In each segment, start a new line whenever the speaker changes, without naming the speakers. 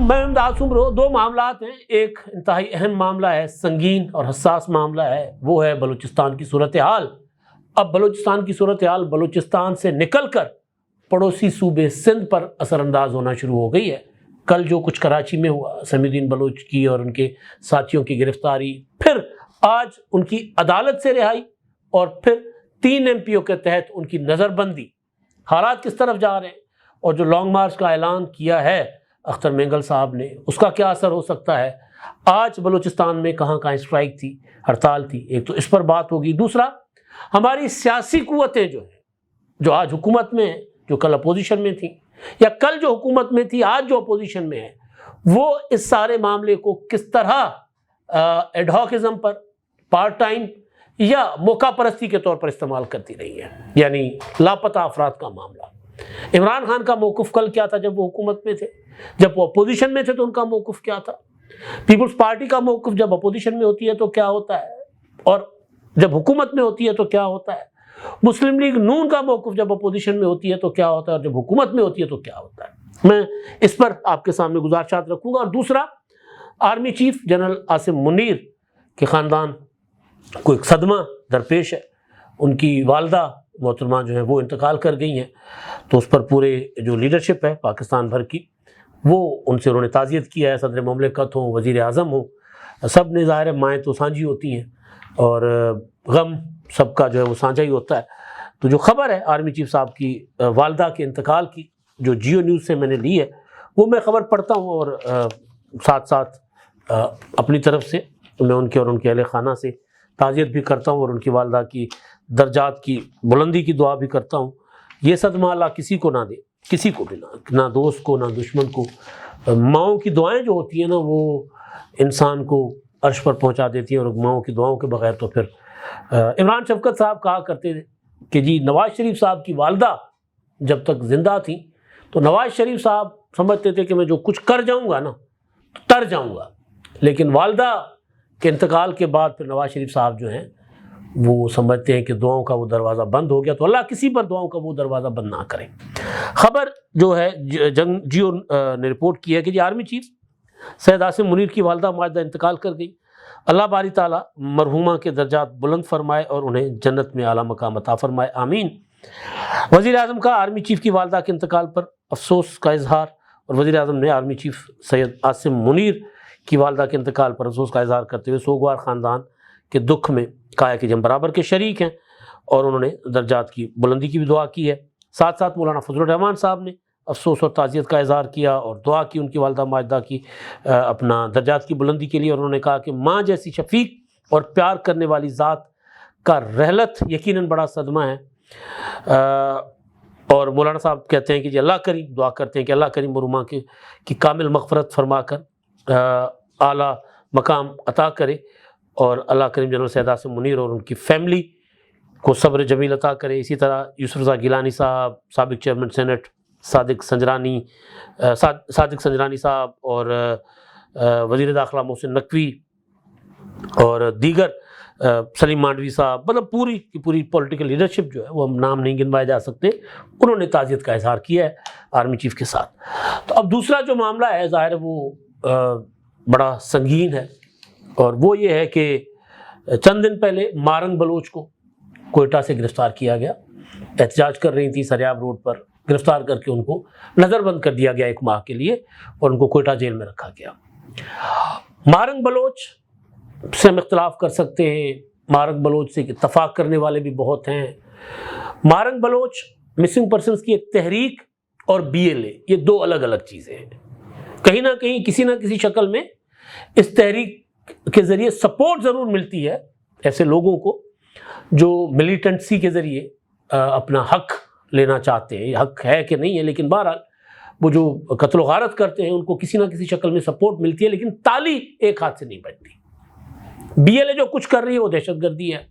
میں دو معاملات ہیں. ایک انتہائی اہم معاملہ ہے, سنگین اور حساس معاملہ ہے, وہ ہے بلوچستان کی صورتحال. اب بلوچستان کی صورتحال بلوچستان سے نکل کر پڑوسی صوبے سندھ پر اثر انداز ہونا شروع ہو گئی ہے. کل جو کچھ کراچی میں ہوا, سمیع الدین بلوچ کی اور ان کے ساتھیوں کی گرفتاری, پھر آج ان کی عدالت سے رہائی, اور پھر 3 MPO کے تحت ان کی نظر بندی. حالات کس طرف جا رہے ہیں, اور جو لانگ مارچ کا اعلان کیا ہے اختر مینگل صاحب نے, اس کا کیا اثر ہو سکتا ہے. آج بلوچستان میں کہاں کہاں اسٹرائک تھی, ہڑتال تھی, ایک تو اس پر بات ہوگی. دوسرا, ہماری سیاسی قوتیں جو ہیں, جو آج حکومت میں ہیں, جو کل اپوزیشن میں تھیں, یا کل جو حکومت میں تھی آج جو اپوزیشن میں ہے, وہ اس سارے معاملے کو کس طرح ایڈہاکزم پر, پارٹ ٹائم یا موقع پرستی کے طور پر استعمال کرتی رہی ہے. یعنی لاپتہ افراد کا معاملہ. عمران خان کا موقف کل کیا تھا جب وہ حکومت میں تھے, جب وہ اپوزیشن میں تھے تو ان کا موقف کیا تھا. پیپلز پارٹی کا موقف جب اپوزیشن میں ہوتی ہے تو کیا ہوتا ہے, اور جب حکومت میں ہوتی ہے تو کیا ہوتا ہے. مسلم لیگ نون کا موقف جب اپوزیشن میں ہوتی ہے تو کیا ہوتا ہے, اور جب حکومت میں ہوتی ہے تو کیا ہوتا ہے. میں اس پر آپ کے سامنے گزارشات رکھوں گا. اور دوسرا, army chief general Asim Munir کے خاندان کو ایک صدمہ درپیش ہے. ان کی والدہ محترمہ جو ہیں وہ انتقال کر گئی ہیں, تو اس پر پورے جو لیڈرشپ ہے پاکستان بھر کی, وہ ان سے انہوں نے تعزیت کیا ہے. صدر مملکت ہوں, وزیر اعظم ہوں, سب نے, ظاہر ہے مائیں تو سانجھی ہوتی ہیں اور غم سب کا جو ہے وہ سانجھا ہی ہوتا ہے. تو جو خبر ہے آرمی چیف صاحب کی والدہ کے انتقال کی, جو جیو نیوز سے میں نے لی ہے, وہ میں خبر پڑھتا ہوں, اور ساتھ ساتھ اپنی طرف سے میں ان کے اور ان کے اہل خانہ سے تعزیت بھی کرتا ہوں, اور ان کی والدہ کی درجات کی بلندی کی دعا بھی کرتا ہوں. یہ صدمہ اللہ کسی کو نہ دے, کسی کو بھی نہ دوست کو نہ دشمن کو. ماؤں کی دعائیں جو ہوتی ہیں نا, وہ انسان کو عرش پر پہنچا دیتی ہیں, اور ماؤں کی دعاؤں کے بغیر تو پھر عمران شفقت صاحب کہا کرتے تھے کہ جی نواز شریف صاحب کی والدہ جب تک زندہ تھیں تو نواز شریف صاحب سمجھتے تھے کہ میں جو کچھ کر جاؤں گا نا تو تر جاؤں گا, لیکن والدہ کے انتقال کے بعد پھر نواز شریف صاحب جو ہیں وہ سمجھتے ہیں کہ دعاؤں کا وہ دروازہ بند ہو گیا. تو اللہ کسی پر دعاؤں کا وہ دروازہ بند نہ کرے. خبر جو ہے جیو نے رپورٹ کی ہے کہ جی آرمی چیف سید عاصم منیر کی والدہ ماجدہ انتقال کر گئی. اللہ باری تعالیٰ مرحومہ کے درجات بلند فرمائے اور انہیں جنت میں اعلیٰ مقام عطا فرمائے, آمین. وزیر اعظم کا آرمی چیف کی والدہ کے انتقال پر افسوس کا اظہار, اور وزیر اعظم نے آرمی چیف سید عاصم منیر کی والدہ کے انتقال پر افسوس کا اظہار کرتے ہوئے سوگوار خاندان کے دکھ میں کہا کہ ہم برابر کے شریک ہیں, اور انہوں نے درجات کی بلندی کی بھی دعا کی ہے. ساتھ ساتھ مولانا فضل الرحمان صاحب نے افسوس اور تعزیت کا اظہار کیا اور دعا کی ان کی والدہ ماجدہ کی اپنا درجات کی بلندی کے لیے, اور انہوں نے کہا کہ ماں جیسی شفیق اور پیار کرنے والی ذات کا رحلت یقیناً بڑا صدمہ ہے. اور مولانا صاحب کہتے ہیں کہ جی اللہ کریم, دعا کرتے ہیں کہ اللہ کریم مرحومہ کی کامل مغفرت فرما کر اعلیٰ مقام عطا کرے, اور اللہ کریم جنرل سید عاصم منیر اور ان کی فیملی کو صبر جمیل عطا کرے. اسی طرح یوسف رضا گیلانی صاحب, سابق چیئرمین سینٹ صادق سنجرانی صاحب, اور وزیر داخلہ محسن نقوی, اور دیگر سلیم مانڈوی صاحب, مطلب پوری کی پوری پولیٹیکل لیڈرشپ جو ہے وہ ہم نام نہیں گنوائے جا سکتے, انہوں نے تعزیت کا اظہار کیا ہے آرمی چیف کے ساتھ. تو اب دوسرا جو معاملہ ہے ظاہر ہے وہ بڑا سنگین ہے, اور وہ یہ ہے کہ چند دن پہلے مارنگ بلوچ کو کوئٹہ سے گرفتار کیا گیا. احتجاج کر رہی تھی سریاب روڈ پر, گرفتار کر کے ان کو نظر بند کر دیا گیا 1 ماہ کے لیے, اور ان کو کوئٹہ جیل میں رکھا گیا. مارنگ بلوچ سے ہم اختلاف کر سکتے ہیں, مارنگ بلوچ سے اتفاق کرنے والے بھی بہت ہیں. مارنگ بلوچ مسنگ پرسنز کی ایک تحریک اور BLA یہ 2 الگ الگ چیزیں ہیں. کہیں نہ کہیں کسی نہ کسی شکل میں اس تحریک کے ذریعے سپورٹ ضرور ملتی ہے ایسے لوگوں کو جو ملیٹنٹسی کے ذریعے اپنا حق لینا چاہتے ہیں. یہ حق ہے کہ نہیں ہے, لیکن بہرحال وہ جو قتل و غارت کرتے ہیں ان کو کسی نہ کسی شکل میں سپورٹ ملتی ہے, لیکن تالی ایک ہاتھ سے نہیں بجتی. BLA جو کچھ کر رہی ہے وہ دہشت گردی ہے.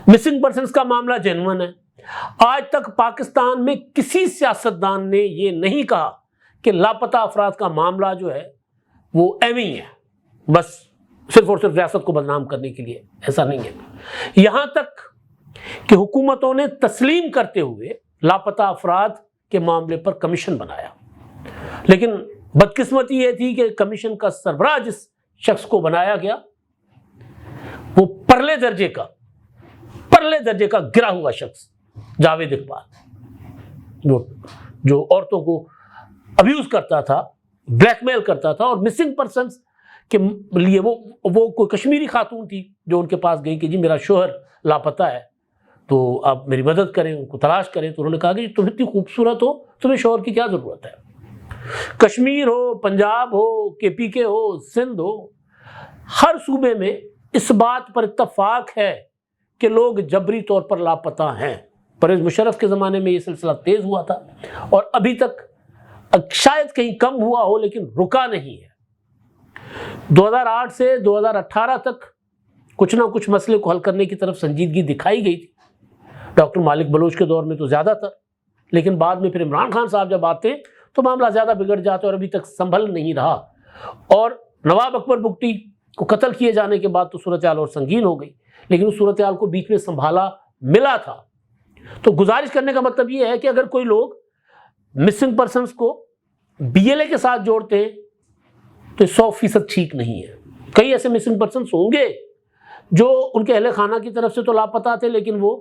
مسنگ پرسنز کا معاملہ جینون ہے. آج تک پاکستان میں کسی سیاستدان نے یہ نہیں کہا کہ لاپتہ افراد کا معاملہ جو ہے وہ ایویں ہی ہے, بس صرف اور صرف ریاست کو بدنام کرنے کے لیے. ایسا نہیں ہے. یہاں تک کہ حکومتوں نے تسلیم کرتے ہوئے لاپتہ افراد کے معاملے پر کمیشن بنایا, لیکن بدقسمتی یہ تھی کہ کمیشن کا سربراہ جس شخص کو بنایا گیا وہ پرلے درجے کا گرا ہوا شخص جاوید اقبال، جو عورتوں کو ابیوز کرتا تھا، بلیک میل کرتا تھا، اور مسنگ پرسنس کے لیے وہ کوئی کشمیری خاتون تھی جو ان کے پاس گئی کہ جی میرا شوہر لاپتہ ہے تو آپ میری مدد کریں، ان کو تلاش کریں. تو انہوں نے کہا کہ تم اتنی خوبصورت ہو، تمہیں شوہر کی کیا ضرورت ہے؟ کشمیر ہو، پنجاب ہو، KPK ہو، سندھ ہو، ہر صوبے میں اس بات پر اتفاق ہے کہ لوگ جبری طور پر لاپتہ ہیں. پرویز مشرف کے زمانے میں یہ سلسلہ تیز ہوا تھا اور ابھی تک شاید کہیں کم ہوا ہو لیکن رکا نہیں ہے. 2008 سے 2018 تک کچھ نہ کچھ مسئلے کو حل کرنے کی طرف سنجیدگی دکھائی گئی تھی، ڈاکٹر مالک بلوچ کے دور میں تو زیادہ تر، لیکن بعد میں پھر عمران خان صاحب جب آتے تو معاملہ زیادہ بگڑ جاتا اور ابھی تک سنبھل نہیں رہا. اور نواب اکبر بگٹی کو قتل کیے جانے کے بعد تو صورتحال اور سنگین ہو گئی، لیکن اس صورتحال کو بیچ میں سنبھالا ملا تھا. تو گزارش کرنے کا مطلب یہ ہے کہ اگر کوئی لوگ مسنگ پرسنس کو BLA کے ساتھ جوڑتے ہیں تو 100% ٹھیک نہیں ہے. کئی ایسے مسنگ پرسنس ہوں گے جو ان کے اہل خانہ کی طرف سے تو لاپتہ تھے لیکن وہ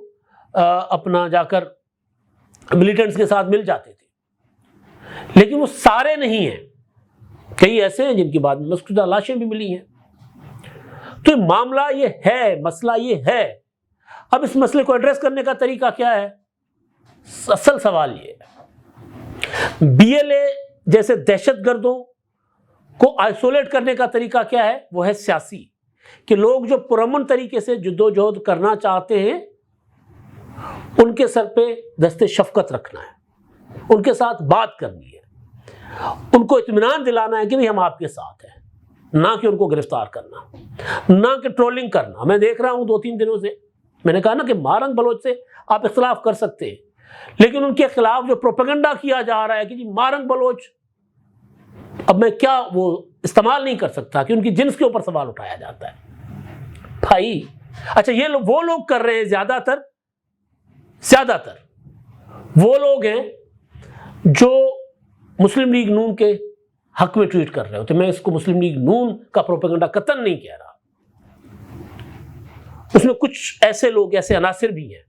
اپنا جا کر ملیٹنٹس کے ساتھ مل جاتے تھے، لیکن وہ سارے نہیں ہیں. کئی ایسے ہیں جن کی بعد میں مسکودہ لاشیں بھی ملی ہیں. تو معاملہ یہ ہے، مسئلہ یہ ہے. اب اس مسئلے کو ایڈریس کرنے کا طریقہ کیا ہے؟ اصل سوال یہ ہے، BLA جیسے دہشت گردوں کو آئسولیٹ کرنے کا طریقہ کیا ہے؟ وہ ہے سیاسی، کہ لوگ جو پرامن طریقے سے جدوجہد کرنا چاہتے ہیں ان کے سر پہ دست شفقت رکھنا ہے، ان کے ساتھ بات کرنی ہے، ان کو اطمینان دلانا ہے کہ بھی ہم آپ کے ساتھ ہیں، نہ کہ ان کو گرفتار کرنا، نہ کہ ٹرولنگ کرنا. میں دیکھ رہا ہوں 2-3 دنوں سے، میں نے کہا نا کہ مارنگ بلوچ سے آپ اختلاف کر سکتے ہیں لیکن ان کے خلاف جو پروپیگنڈا کیا جا رہا ہے کہ جی مارنگ بلوچ، اب میں کیا وہ استعمال نہیں کر سکتا کہ ان کی جنس کے اوپر سوال اٹھایا جاتا ہے. بھائی اچھا یہ وہ لوگ کر رہے ہیں، زیادہ تر وہ لوگ ہیں جو مسلم لیگ نون کے حق میں ٹویٹ کر رہے ہوتے. میں اس کو مسلم لیگ نون کا پروپیگنڈا قطعاً نہیں کہہ رہا، اس میں کچھ ایسے لوگ، ایسے عناصر بھی ہیں.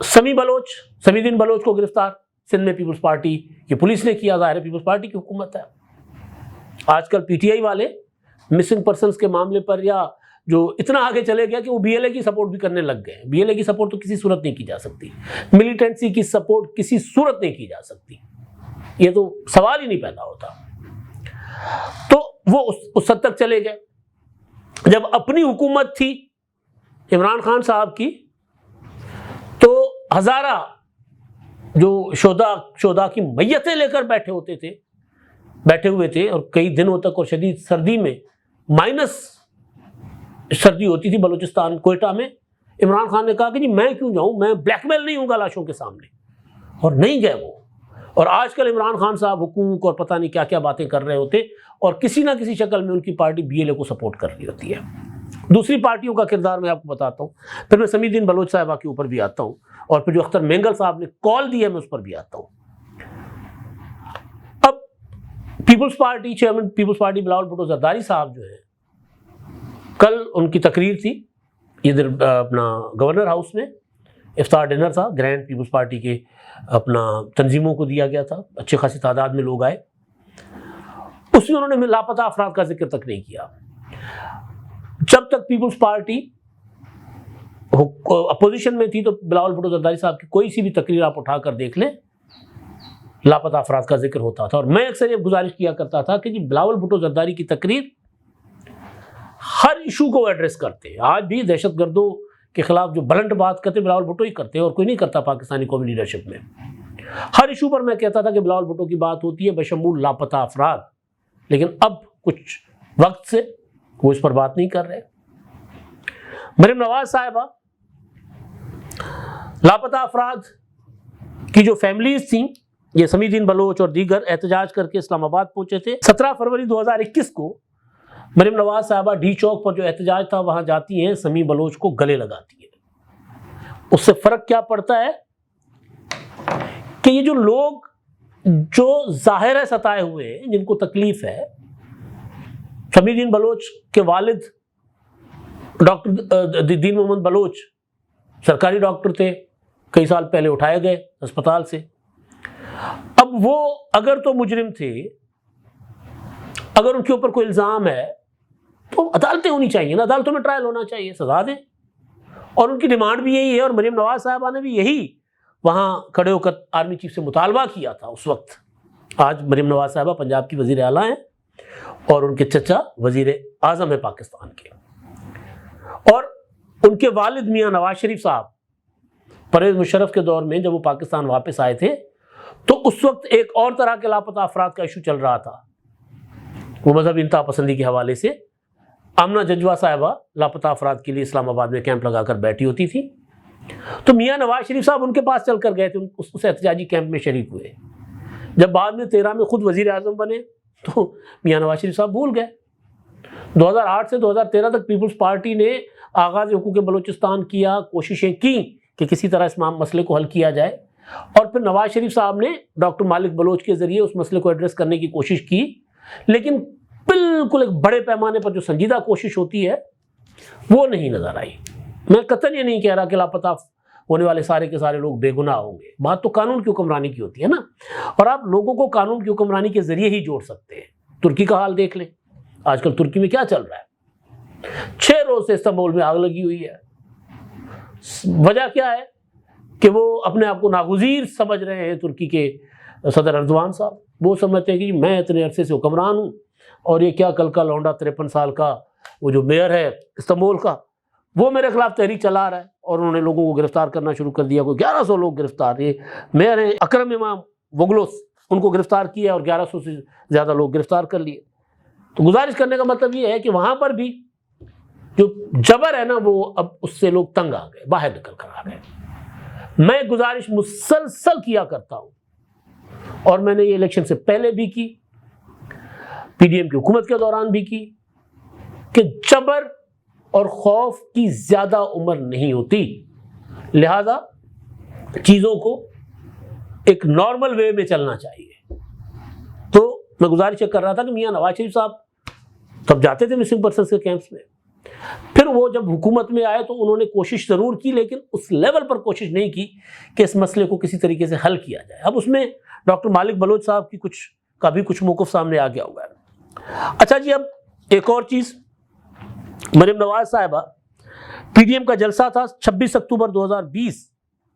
سمی الدین بلوچ کو گرفتار سندھ میں پیپلز پارٹی کی پولیس نے کیا. ظاہر ہے پیپلز پارٹی کی حکومت ہے. آج کل PTI والے مسنگ پرسنس کے معاملے پر یا جو اتنا آگے چلے گیا کہ وہ BLA کی سپورٹ بھی کرنے لگ گئے. BLA کی سپورٹ تو کسی صورت نہیں کی جا سکتی، ملیٹنسی کی سپورٹ کسی صورت نہیں کی جا سکتی، یہ تو سوال ہی نہیں پیدا ہوتا. تو وہ اس حد تک چلے گئے. جب اپنی حکومت تھی عمران خان صاحب کی تو ہزارہ جو شہداء کی میتیں لے کر بیٹھے ہوئے تھے اور کئی دنوں تک، اور شدید سردی میں مائنس سردی ہوتی تھی بلوچستان کوئٹہ میں. عمران خان نے کہا کہ جی میں کیوں جاؤں، میں بلیک میل نہیں ہوں گا لاشوں کے سامنے، اور نہیں گئے وہ. اور آج کل عمران خان صاحب حقوق اور پتہ نہیں کیا کیا باتیں کر رہے ہوتے اور کسی نہ کسی شکل میں ان کی پارٹی BLA کو سپورٹ کر رہی ہوتی ہے. دوسری پارٹیوں کا کردار میں آپ کو بتاتا ہوں، پھر میں سمی الدین بلوچ صاحبہ کے اوپر بھی آتا ہوں، اور پھر جو اختر مینگل صاحب نے کال دی ہے میں اس پر بھی آتا ہوں. اب Peoples Party chairman Peoples Party Bilawal Bhutto Zardari صاحب جو ہیں، کل ان کی تقریر تھی ادھر اپنا گورنر ہاؤس میں، افطار ڈنر تھا، گرینڈ پیپلز پارٹی کے اپنا تنظیموں کو دیا گیا تھا، اچھی خاصی تعداد میں لوگ آئے. اس میں انہوں نے لاپتہ افراد کا ذکر تک نہیں کیا. جب تک پیپلز پارٹی اپوزیشن میں تھی تو بلاول بھٹو زرداری صاحب کی کوئی سی بھی تقریر آپ اٹھا کر دیکھ لیں، لاپتہ افراد کا ذکر ہوتا تھا. اور میں اکثر یہ گزارش کیا کرتا تھا کہ جی بلاول بھٹو زرداری کی تقریر ہر ایشو کو ایڈریس کرتے ہیں. آج بھی دہشت گردوں کے خلاف جو بلنٹ بات کرتے بلاول بھٹو ہی کرتے ہیں اور کوئی نہیں کرتا پاکستانی قومی لیڈرشپ میں. ہر ایشو پر میں کہتا تھا کہ بلاول بھٹو کی بات ہوتی ہے بشمول لاپتہ افراد، لیکن اب کچھ وقت سے وہ اس پر بات نہیں کر رہے. مریم نواز صاحبہ لاپتہ افراد کی جو فیملیز تھیں، یہ سمی الدین بلوچ اور دیگر احتجاج کر کے اسلام آباد پہنچے تھے. 17 فروری 2021 کو مریم نواز صاحبہ ڈی چوک پر جو احتجاج تھا وہاں جاتی ہیں، سمی بلوچ کو گلے لگاتی ہیں. اس سے فرق کیا پڑتا ہے کہ یہ جو لوگ جو ظاہر ہے ستائے ہوئے ہیں، جن کو تکلیف ہے، سمیع الدین بلوچ کے والد ڈاکٹر دین محمد بلوچ سرکاری ڈاکٹر تھے، کئی سال پہلے اٹھائے گئے اسپتال سے. اب وہ اگر تو مجرم تھے، اگر ان کے اوپر کوئی الزام ہے تو عدالتیں ہونی چاہیے نا، عدالتوں میں ٹرائل ہونا چاہیے، سزا دیں. اور ان کی ڈیمانڈ بھی یہی ہے، اور مریم نواز صاحبہ نے بھی یہی وہاں کھڑے ہو کر آرمی چیف سے مطالبہ کیا تھا اس وقت. آج مریم نواز صاحبہ پنجاب کی وزیر اعلیٰ ہیں اور ان کے چچا وزیر اعظم ہے پاکستان کے، اور ان کے والد میاں نواز شریف صاحب پرویز مشرف کے دور میں جب وہ پاکستان واپس آئے تھے تو اس وقت ایک اور طرح کے لاپتہ افراد کا ایشو چل رہا تھا. وہ مذہبی انتہا پسندی کے حوالے سے آمنہ ججوا صاحبہ لاپتہ افراد کے لیے اسلام آباد میں کیمپ لگا کر بیٹھی ہوتی تھی، تو میاں نواز شریف صاحب ان کے پاس چل کر گئے تھے، اس احتجاجی کیمپ میں شریک ہوئے. جب بعد میں 13 میں خود وزیر اعظم بنے تو میاں نواز شریف صاحب بھول گئے. 2008 سے 2013 تک پیپلز پارٹی نے آغاز حقوق بلوچستان کیا، کوششیں کی کہ کسی طرح اس مسئلے کو حل کیا جائے، اور پھر نواز شریف صاحب نے ڈاکٹر مالک بلوچ کے ذریعے اس مسئلے کو ایڈریس کرنے کی کوشش کی، لیکن بالکل ایک بڑے پیمانے پر جو سنجیدہ کوشش ہوتی ہے وہ نہیں نظر آئی. میں قطعاً یہ نہیں کہہ رہا کہ لاپتہ ہونے والے سارے کے سارے لوگ بے گناہ ہوں گے، بات تو قانون کی حکمرانی کی ہوتی ہے نا، اور آپ لوگوں کو قانون کی حکمرانی کے ذریعے ہی جوڑ سکتے ہیں. ترکی کا حال دیکھ لیں، آج کل ترکی میں کیا چل رہا ہے. 6 روز سے استنبول میں آگ لگی ہوئی ہے. وجہ کیا ہے کہ وہ اپنے آپ کو ناگزیر سمجھ رہے ہیں ترکی کے صدر اردوان صاحب. وہ سمجھتے ہیں کہ میں اتنے عرصے سے حکمران ہوں، اور یہ کیا کل کا لونڈا 53 سال کا وہ جو میئر ہے استنبول کا، وہ میرے خلاف تحریک چلا رہا ہے. اور انہوں نے لوگوں کو گرفتار کرنا شروع کر دیا. کوئی 1100 لوگ گرفتار. یہ میئر ہیں اکرم امام وگلوس، ان کو گرفتار کیا اور 1100 سے زیادہ لوگ گرفتار کر لیے. تو گزارش کرنے کا مطلب یہ ہے کہ وہاں پر بھی جو جبر ہے نا، وہ اب اس سے لوگ تنگ آ گئے، باہر نکل کر آ گئے. میں گزارش مسلسل کیا کرتا ہوں، اور میں نے یہ الیکشن سے پہلے بھی کی، پی ڈی ایم کی حکومت کے دوران بھی کی، کہ جبر اور خوف کی زیادہ عمر نہیں ہوتی. لہذا چیزوں کو ایک نارمل وے میں چلنا چاہیے. تو میں گزارش کر رہا تھا کہ میاں نواز شریف صاحب تب جاتے تھے مسنگ پرسنس کے کیمپس میں، پھر وہ جب حکومت میں آئے تو انہوں نے کوشش ضرور کی، لیکن اس لیول پر کوشش نہیں کی کہ اس مسئلے کو کسی طریقے سے حل کیا جائے. اب اس میں ڈاکٹر مالک بلوچ صاحب کی کچھ موقف سامنے آ گیا ہوا ہے. اچھا جی، اب ایک اور چیز، مریم نواز صاحبہ پی ڈی ایم کا جلسہ تھا 26 اکتوبر 2020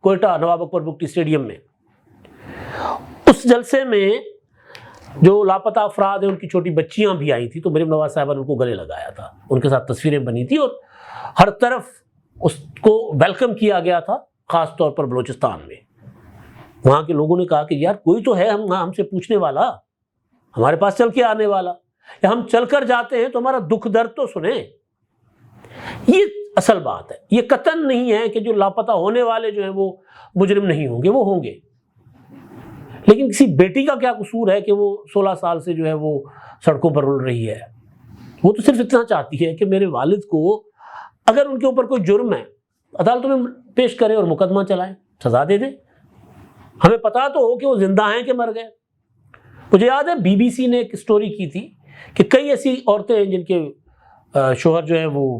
کوئٹہ نواب اکبر بگٹی اسٹیڈیم میں. اس جلسے میں جو لاپتہ افراد ہیں ان کی چھوٹی بچیاں بھی آئی تھیں، تو مریم نواز صاحبہ نے ان کو گلے لگایا تھا، ان کے ساتھ تصویریں بنی تھی، اور ہر طرف اس کو ویلکم کیا گیا تھا، خاص طور پر بلوچستان میں. وہاں کے لوگوں نے کہا کہ یار کوئی تو ہے ہم سے پوچھنے والا، ہمارے پاس چل کے آنے والا، یا ہم چل کر جاتے ہیں تو ہمارا دکھ درد تو سنیں. یہ اصل بات ہے. یہ قطعاً نہیں ہے کہ جو لاپتہ ہونے والے جو ہیں وہ مجرم نہیں ہوں گے، وہ ہوں گے، لیکن کسی بیٹی کا کیا قصور ہے کہ وہ 16 سال سے جو ہے وہ سڑکوں پر رل رہی ہے. وہ تو صرف اتنا چاہتی ہے کہ میرے والد کو اگر ان کے اوپر کوئی جرم ہے عدالتوں میں پیش کریں اور مقدمہ چلائیں، سزا دے دیں. ہمیں پتا تو ہو کہ وہ زندہ ہیں کہ مر گئے. مجھے یاد ہے بی بی سی نے ایک سٹوری کی تھی کہ کئی ایسی عورتیں ہیں جن کے شوہر جو ہیں وہ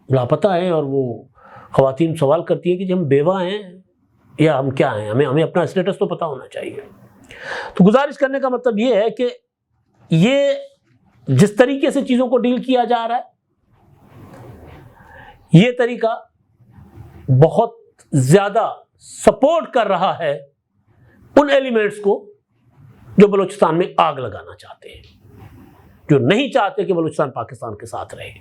لاپتہ ہیں، اور وہ خواتین سوال کرتی ہیں کہ جی ہم بیوہ ہیں یا ہم کیا ہیں، ہمیں اپنا اسٹیٹس تو پتہ ہونا چاہیے. تو گزارش کرنے کا مطلب یہ ہے کہ یہ جس طریقے سے چیزوں کو ڈیل کیا جا رہا ہے، یہ طریقہ بہت زیادہ سپورٹ کر رہا ہے ان ایلیمنٹس کو جو بلوچستان میں آگ لگانا چاہتے ہیں، جو نہیں چاہتے کہ بلوچستان پاکستان کے ساتھ رہے.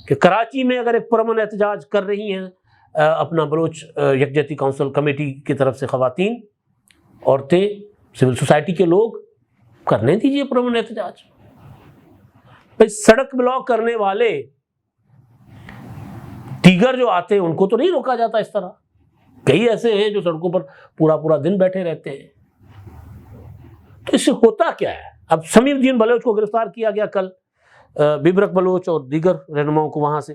کہ کراچی میں اگر ایک پرامن احتجاج کر رہی ہیں اپنا بلوچ یکجہتی کونسل کمیٹی کی طرف سے خواتین، عورتیں، سول سوسائٹی کے لوگ، کرنے دیجیے پرامن احتجاج. بھائی سڑک بلاک کرنے والے دیگر جو آتے ہیں ان کو تو نہیں روکا جاتا اس طرح. کئی ایسے ہیں جو سڑکوں پر پورا دن بیٹھے رہتے ہیں. تو اس سے ہوتا کیا ہے؟ اب سمیع الدین بلوچ کو گرفتار کیا گیا کل، بیبرک بلوچ اور دیگر رہنماؤں کو وہاں سے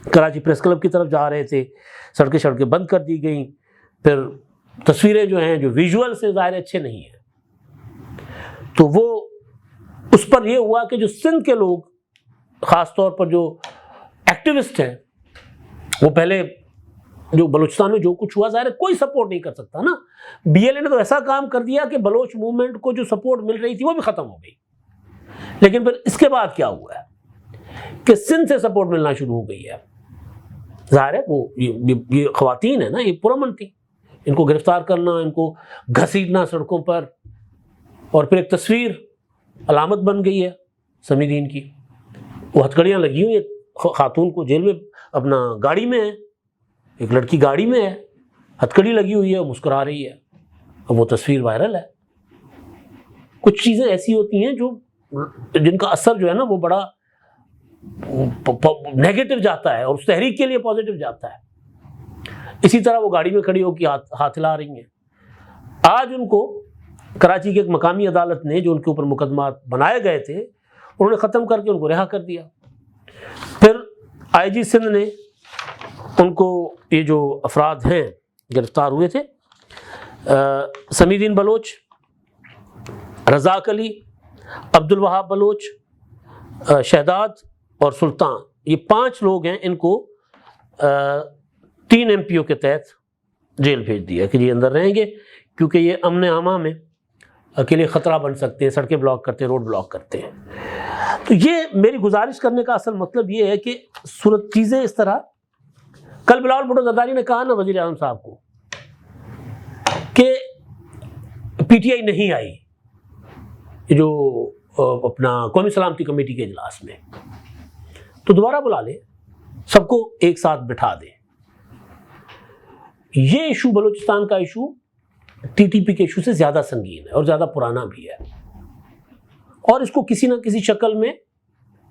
کراچی پریس کلب کی طرف جا رہے تھے، سڑکیں بند کر دی گئیں. پھر تصویریں جو ہیں جو ویژول سے ظاہر اچھے نہیں ہیں، تو وہ اس پر یہ ہوا کہ جو سندھ کے لوگ خاص طور پر جو ایکٹیوسٹ ہیں، وہ پہلے جو بلوچستان میں جو کچھ ہوا ظاہر ہے کوئی سپورٹ نہیں کر سکتا نا، بی ایل اے نے تو ایسا کام کر دیا کہ بلوچ موومنٹ کو جو سپورٹ مل رہی تھی وہ بھی ختم ہو گئی. لیکن پھر اس کے بعد کیا ہوا ہے کہ سندھ سے سپورٹ ملنا شروع ہو گئی ہے. ظاہر ہے وہ یہ خواتین ہیں نا، یہ پرامن تھی، ان کو گرفتار کرنا، ان کو گھسیٹنا سڑکوں پر، اور پھر ایک تصویر علامت بن گئی ہے سمیدین کی. وہ ہتھکڑیاں لگی ہوئی ہیں خاتون کو جیل میں، اپنا گاڑی میں ہے، ایک لڑکی گاڑی میں ہے، ہتھکڑی لگی ہوئی ہے، مسکرا رہی ہے. اب وہ تصویر وائرل ہے. کچھ چیزیں ایسی ہوتی ہیں جو جن کا اثر جو ہے نا وہ بڑا نیگیٹو جاتا ہے اور اس تحریک کے لیے پازیٹو جاتا ہے. اسی طرح وہ گاڑی میں کھڑی ہو کے ہاتھ ہلا رہی ہیں. آج ان کو کراچی کی ایک مقامی عدالت نے جو ان کے اوپر مقدمات بنائے گئے تھے انہوں نے ختم کر کے ان کو رہا کر دیا. پھر آئی جی سندھ نے ان کو، یہ جو افراد ہیں گرفتار ہوئے تھے، سمیدین بلوچ، رزاق علی، عبد الوہاب بلوچ، شہداد اور سلطان، یہ 5 لوگ ہیں. ان کو 3 MPO کے تحت جیل بھیج دیا کہ یہ اندر رہیں گے کیونکہ یہ امن عامہ میں کے لیے خطرہ بن سکتے ہیں، سڑکیں بلاک کرتے ہیں، روڈ بلاک کرتے ہیں. تو یہ میری گزارش کرنے کا اصل مطلب یہ ہے کہ صورت چیزیں اس طرح، کل بلاول بھٹو زرداری نے کہا نا وزیر اعظم صاحب کو کہ پی ٹی آئی نہیں آئی جو اپنا قومی سلامتی کمیٹی کے اجلاس میں، تو دوبارہ بلا لے، سب کو ایک ساتھ بٹھا دے. یہ ایشو بلوچستان کا ایشو ٹی ٹی پی کے ایشو سے زیادہ سنگین ہے اور زیادہ پرانا بھی ہے، اور اس کو کسی نہ کسی شکل میں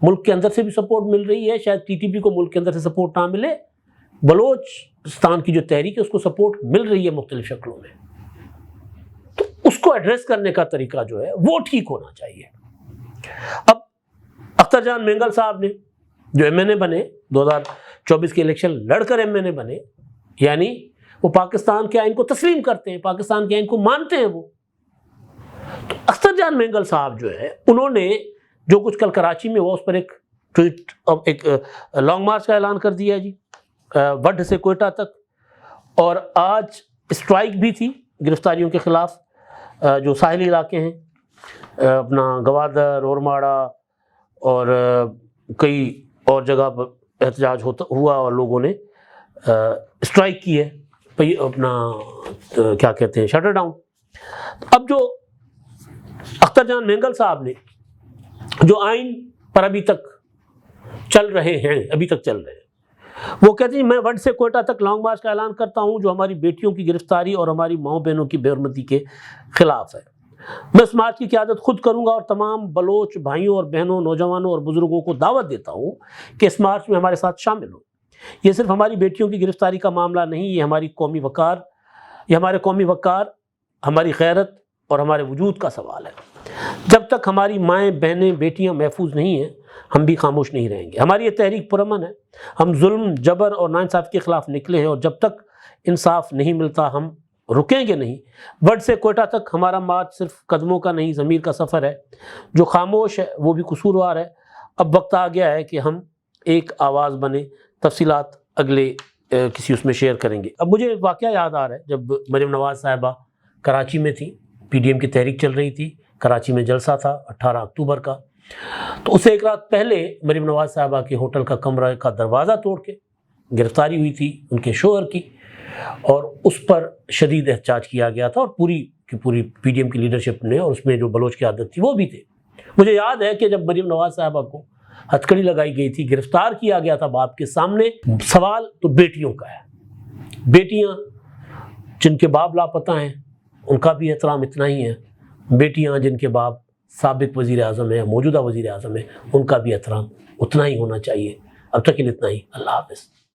ملک کے اندر سے بھی سپورٹ مل رہی ہے. شاید ٹی ٹی پی کو ملک کے اندر سے سپورٹ نہ ملے، بلوچستان کی جو تحریک ہے اس کو سپورٹ مل رہی ہے مختلف شکلوں میں. تو اس کو ایڈریس کرنے کا طریقہ جو ہے وہ ٹھیک ہونا چاہیے. اب اختر جان مینگل صاحب نے جو ایم این اے بنے 2024 کے الیکشن لڑ کر ایم این اے بنے، یعنی وہ پاکستان کے آئین کو تسلیم کرتے ہیں، پاکستان کے آئین کو مانتے ہیں. وہ تو اختر جان مینگل صاحب جو ہے انہوں نے جو کچھ کل کراچی میں ہوا اس پر ایک ٹویٹ، ایک لانگ مارچ کا اعلان کر دیا ہے جی، وڈھ سے کوئٹہ تک. اور آج اسٹرائک بھی تھی گرفتاریوں کے خلاف، جو ساحلی علاقے ہیں اپنا گوادر، اورماڑہ اور کئی اور جگہ پر احتجاج ہوا اور لوگوں نے اسٹرائک کی ہے، اپنا کیا کہتے ہیں شٹر ڈاؤن. اب جو اختر جان مینگل صاحب نے جو آئین پر ابھی تک چل رہے ہیں، وہ کہتے ہیں میں وڈھ سے کوئٹہ تک لانگ مارچ کا اعلان کرتا ہوں جو ہماری بیٹیوں کی گرفتاری اور ہماری ماؤں بہنوں کی بے حرمتی کے خلاف ہے. میں اس مارچ کی قیادت خود کروں گا اور تمام بلوچ بھائیوں اور بہنوں، نوجوانوں اور بزرگوں کو دعوت دیتا ہوں کہ اس مارچ میں ہمارے ساتھ شامل ہوں. یہ صرف ہماری بیٹیوں کی گرفتاری کا معاملہ نہیں، یہ ہمارے قومی وقار، ہماری غیرت اور ہمارے وجود کا سوال ہے. جب تک ہماری مائیں، بہنیں، بیٹیاں محفوظ نہیں ہیں ہم بھی خاموش نہیں رہیں گے. ہماری یہ تحریک پرامن ہے، ہم ظلم، جبر اور ناانصافی کے خلاف نکلے ہیں اور جب تک انصاف نہیں ملتا ہم رکیں گے نہیں. وڈھ سے کوئٹہ تک ہمارا مارچ صرف قدموں کا نہیں ضمیر کا سفر ہے. جو خاموش ہے وہ بھی قصوروار ہے. اب وقت آ گیا ہے کہ ہم ایک آواز بنے. تفصیلات اگلے کسی اس میں شیئر کریں گے. اب مجھے واقعہ یاد آ رہا ہے جب مریم نواز صاحبہ کراچی میں تھی، پی ڈی ایم کی تحریک چل رہی تھی، کراچی میں جلسہ تھا 18 اکتوبر کا، تو اسے ایک رات پہلے مریم نواز صاحبہ کے ہوٹل کا کمرہ کا دروازہ توڑ کے گرفتاری ہوئی تھی ان کے شوہر کی، اور اس پر شدید احتجاج کیا گیا تھا اور پوری کی پوری پی ڈی ایم کی لیڈرشپ نے، اور اس میں جو بلوچ کی عادت تھی وہ بھی تھے. مجھے یاد ہے کہ جب مریم نواز صاحبہ کو ہتھکڑی لگائی گئی تھی، گرفتار کیا گیا تھا باپ کے سامنے، سوال تو بیٹیوں کا ہے. بیٹیاں جن کے باپ لاپتہ ہیں ان کا بھی احترام اتنا ہی ہے، بیٹیاں جن کے باپ سابق وزیر اعظم ہیں، موجودہ وزیر اعظم ہیں، ان کا بھی احترام اتنا ہی ہونا چاہیے. اب تک کے لیے اتنا ہی. اللہ حافظ.